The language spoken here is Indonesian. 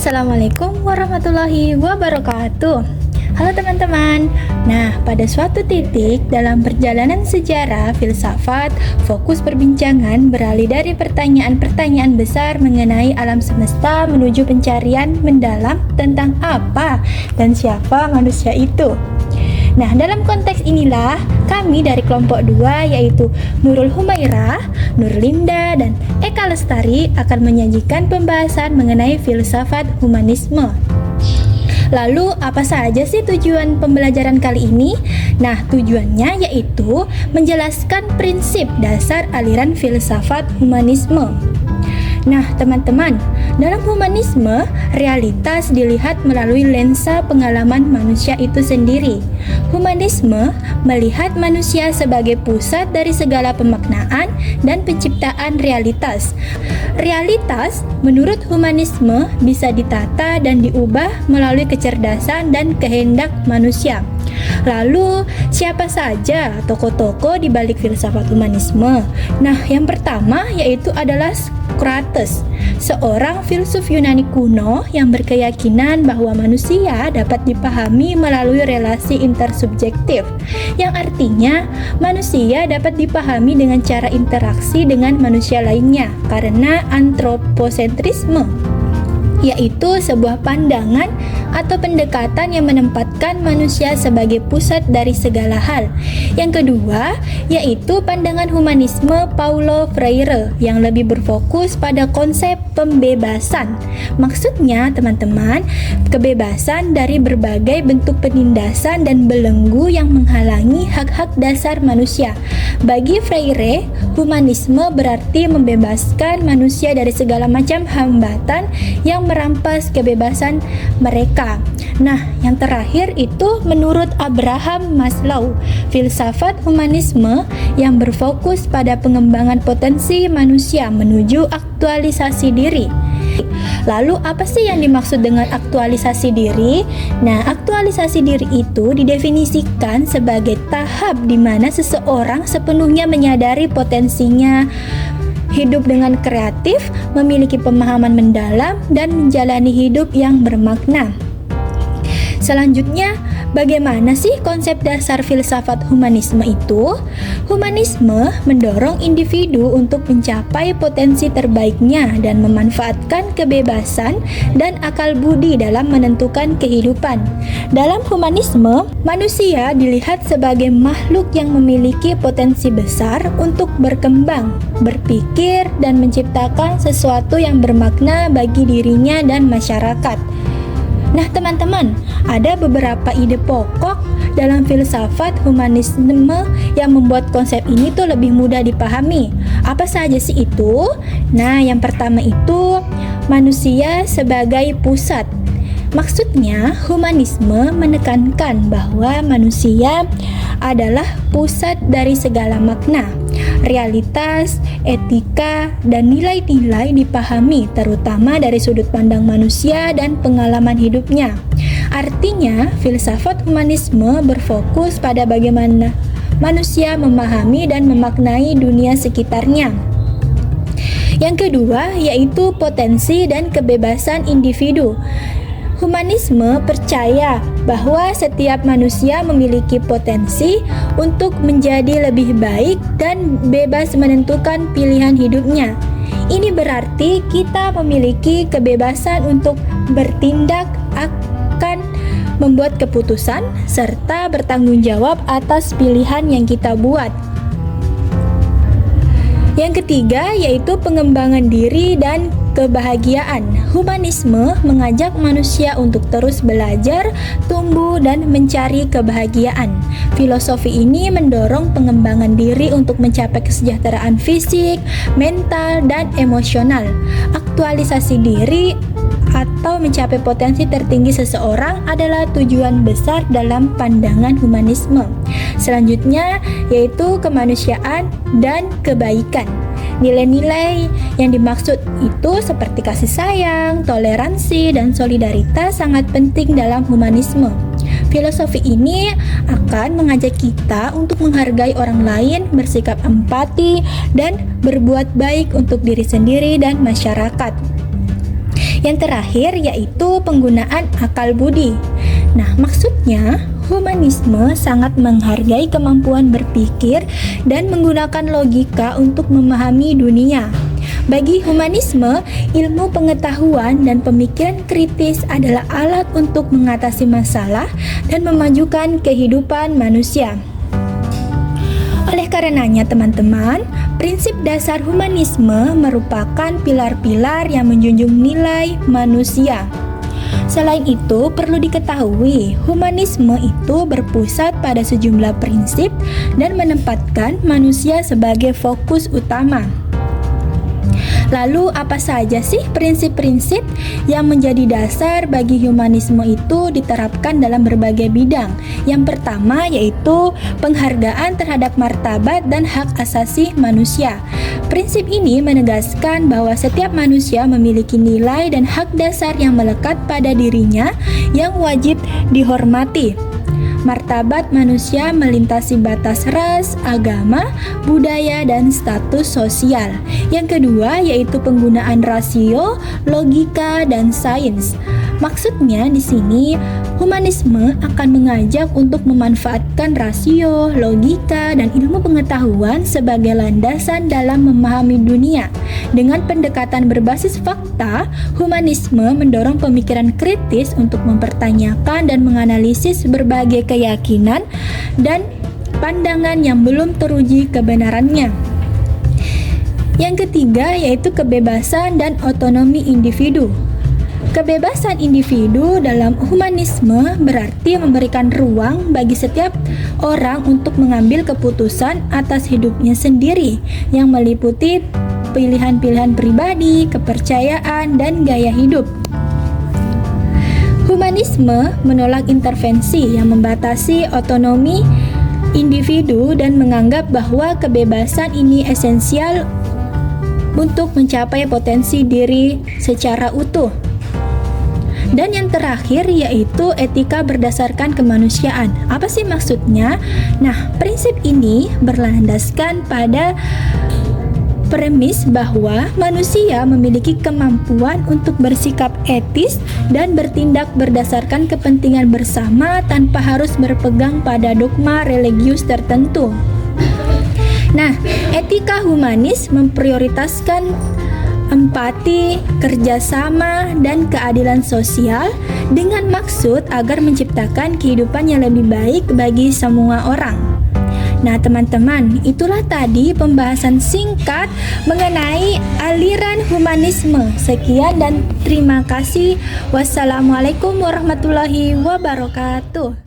Assalamualaikum warahmatullahi wabarakatuh. Halo teman-teman. Nah, pada suatu titik dalam perjalanan sejarah filsafat, fokus perbincangan beralih dari pertanyaan-pertanyaan besar mengenai alam semesta menuju pencarian mendalam tentang apa dan siapa manusia itu. Nah, dalam konteks inilah kami dari kelompok 2 yaitu Nurul Humairah, Nurlinda, dan Eka Lestari akan menyajikan pembahasan mengenai filsafat humanisme. Lalu, apa saja sih tujuan pembelajaran kali ini? Nah, tujuannya yaitu menjelaskan prinsip dasar aliran filsafat humanisme. Nah, teman-teman, dalam humanisme, realitas dilihat melalui lensa pengalaman manusia itu sendiri. Humanisme melihat manusia sebagai pusat dari segala pemaknaan dan penciptaan realitas. Realitas, menurut humanisme, bisa ditata dan diubah melalui kecerdasan dan kehendak manusia. Lalu, siapa saja tokoh-tokoh di balik filsafat humanisme? Nah, yang pertama yaitu adalah Socrates, seorang filsuf Yunani kuno yang berkeyakinan bahwa manusia dapat dipahami melalui relasi intersubjektif, yang artinya manusia dapat dipahami dengan cara interaksi dengan manusia lainnya karena antroposentrisme, yaitu sebuah pandangan atau pendekatan yang menempatkan manusia sebagai pusat dari segala hal. Yang kedua, yaitu pandangan humanisme Paulo Freire yang lebih berfokus pada konsep pembebasan. Maksudnya, teman-teman, kebebasan dari berbagai bentuk penindasan dan belenggu yang menghalangi hak-hak dasar manusia. Bagi Freire, humanisme berarti membebaskan manusia dari segala macam hambatan yang merampas kebebasan mereka. Nah, yang terakhir itu menurut Abraham Maslow, filsafat humanisme yang berfokus pada pengembangan potensi manusia menuju aktualisasi diri. Lalu apa sih yang dimaksud dengan aktualisasi diri? Nah, aktualisasi diri itu didefinisikan sebagai tahap di mana seseorang sepenuhnya menyadari potensinya, hidup dengan kreatif, memiliki pemahaman mendalam, dan menjalani hidup yang bermakna. Selanjutnya, bagaimana sih konsep dasar filsafat humanisme itu? Humanisme mendorong individu untuk mencapai potensi terbaiknya dan memanfaatkan kebebasan dan akal budi dalam menentukan kehidupan. Dalam humanisme, manusia dilihat sebagai makhluk yang memiliki potensi besar untuk berkembang, berpikir, dan menciptakan sesuatu yang bermakna bagi dirinya dan masyarakat. Nah, teman-teman, ada beberapa ide pokok dalam filsafat humanisme yang membuat konsep ini tuh lebih mudah dipahami. Apa saja sih itu? Nah, yang pertama itu manusia sebagai pusat. Maksudnya, humanisme menekankan bahwa manusia adalah pusat dari segala makna. Realitas, etika, dan nilai-nilai dipahami terutama dari sudut pandang manusia dan pengalaman hidupnya. Artinya, filsafat humanisme berfokus pada bagaimana manusia memahami dan memaknai dunia sekitarnya. Yang kedua, yaitu potensi dan kebebasan individu. Humanisme percaya bahwa setiap manusia memiliki potensi untuk menjadi lebih baik dan bebas menentukan pilihan hidupnya. Ini berarti kita memiliki kebebasan untuk bertindak, akan membuat keputusan, serta bertanggung jawab atas pilihan yang kita buat. Yang ketiga, yaitu pengembangan diri dan kebahagiaan. Humanisme mengajak manusia untuk terus belajar, tumbuh, dan mencari kebahagiaan. Filosofi ini mendorong pengembangan diri untuk mencapai kesejahteraan fisik, mental, dan emosional. Aktualisasi diri atau mencapai potensi tertinggi seseorang adalah tujuan besar dalam pandangan humanisme. Selanjutnya, yaitu kemanusiaan dan kebaikan. Nilai-nilai yang dimaksud itu seperti kasih sayang, toleransi, dan solidaritas sangat penting dalam humanisme. Filosofi ini akan mengajak kita untuk menghargai orang lain, bersikap empati, dan berbuat baik untuk diri sendiri dan masyarakat. Yang terakhir yaitu penggunaan akal budi. Nah, maksudnya humanisme sangat menghargai kemampuan berpikir dan menggunakan logika untuk memahami dunia. Bagi humanisme, ilmu pengetahuan dan pemikiran kritis adalah alat untuk mengatasi masalah dan memajukan kehidupan manusia. Oleh karenanya, teman-teman, prinsip dasar humanisme merupakan pilar-pilar yang menjunjung nilai manusia. Selain itu, perlu diketahui, humanisme itu berpusat pada sejumlah prinsip dan menempatkan manusia sebagai fokus utama. Lalu apa saja sih prinsip-prinsip yang menjadi dasar bagi humanisme itu diterapkan dalam berbagai bidang? Yang pertama yaitu penghargaan terhadap martabat dan hak asasi manusia. Prinsip ini menegaskan bahwa setiap manusia memiliki nilai dan hak dasar yang melekat pada dirinya yang wajib dihormati. Martabat manusia melintasi batas ras, agama, budaya, dan status sosial. Yang kedua yaitu penggunaan rasio, logika, dan sains. Maksudnya di sini humanisme akan mengajak untuk memanfaatkan rasio, logika, dan ilmu pengetahuan sebagai landasan dalam memahami dunia. Dengan pendekatan berbasis fakta, humanisme mendorong pemikiran kritis untuk mempertanyakan dan menganalisis berbagai keyakinan dan pandangan yang belum teruji kebenarannya. Yang ketiga yaitu kebebasan dan otonomi individu. Kebebasan individu dalam humanisme berarti memberikan ruang bagi setiap orang untuk mengambil keputusan atas hidupnya sendiri yang meliputi pilihan-pilihan pribadi, kepercayaan, dan gaya hidup. Humanisme menolak intervensi yang membatasi otonomi individu dan menganggap bahwa kebebasan ini esensial untuk mencapai potensi diri secara utuh. Dan yang terakhir yaitu etika berdasarkan kemanusiaan. Apa sih maksudnya? Nah, prinsip ini berlandaskan pada premis bahwa manusia memiliki kemampuan untuk bersikap etis dan bertindak berdasarkan kepentingan bersama tanpa harus berpegang pada dogma religius tertentu. Nah, etika humanis memprioritaskan empati, kerjasama, dan keadilan sosial dengan maksud agar menciptakan kehidupan yang lebih baik bagi semua orang. Nah, teman-teman, itulah tadi pembahasan singkat mengenai aliran humanisme. Sekian dan terima kasih. Wassalamualaikum warahmatullahi wabarakatuh.